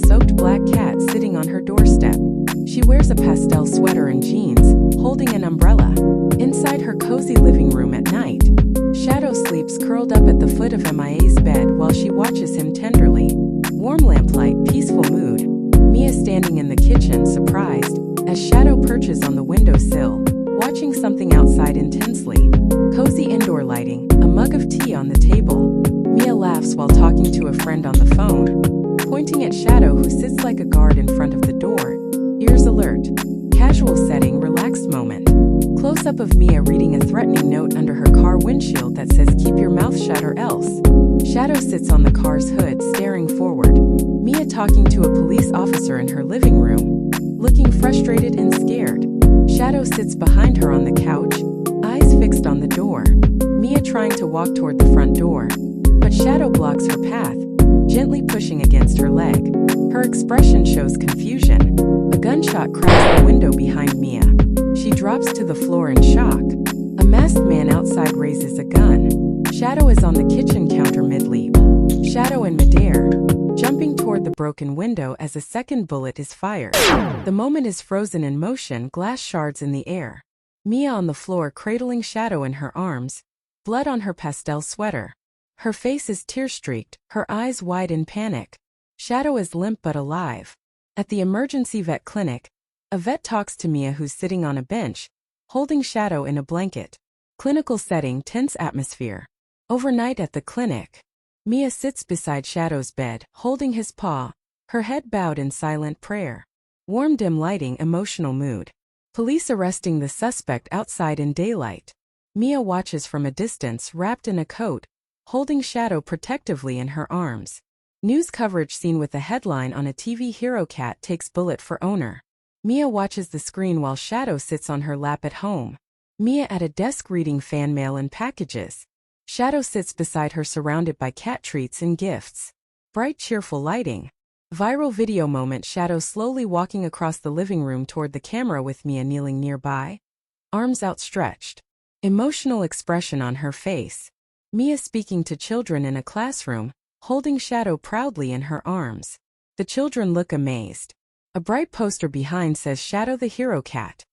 soaked black cat sitting on her doorstep. She wears a pastel sweater and jeans, holding an umbrella. Inside her cozy living room at night, Shadow sleeps curled up at the foot of Mia's bed while she watches him tenderly. Warm lamplight, peaceful mood. Mia standing in the kitchen, surprised, as Shadow perches on the windowsill, watching something outside intensely. Cozy indoor lighting, a mug of tea on the table. Mia laughs while talking to a friend on the phone, pointing at Shadow who sits like a guard in front of the door, ears alert. Casual setting, relaxed moment. Close-up of Mia reading a threatening note under her car windshield that says keep your mouth shut or else. Shadow sits on the car's hood, staring forward. Mia talking to a police officer in her living room, looking frustrated and scared. Shadow sits behind her on the couch, eyes fixed on the door. Mia trying to walk toward the front door, but Shadow blocks her path, gently pushing against her leg. Her expression shows confusion. A gunshot cracks the window behind Mia. She drops to the floor in shock. A masked man outside raises a gun. Shadow is on the kitchen counter mid-leap. Shadow in midair, jumping toward the broken window as a second bullet is fired. The moment is frozen in motion, glass shards in the air. Mia on the floor cradling Shadow in her arms, blood on her pastel sweater. Her face is tear-streaked, her eyes wide in panic. Shadow is limp but alive. At the emergency vet clinic, a vet talks to Mia who's sitting on a bench, holding Shadow in a blanket. Clinical setting, tense atmosphere. Overnight at the clinic, Mia sits beside Shadow's bed, holding his paw, her head bowed in silent prayer. Warm dim lighting, emotional mood. Police arresting the suspect outside in daylight. Mia watches from a distance, wrapped in a coat, holding Shadow protectively in her arms. News coverage scene with a headline on a TV. Hero cat takes bullet for owner. Mia watches the screen while Shadow sits on her lap at home. Mia at a desk reading fan mail and packages. Shadow sits beside her surrounded by cat treats and gifts. Bright cheerful lighting. Viral video moment. Shadow slowly walking across the living room toward the camera with Mia kneeling nearby. Arms outstretched. Emotional expression on her face. Mia speaking to children in a classroom, holding Shadow proudly in her arms. The children look amazed. A bright poster behind says Shadow the Hero Cat.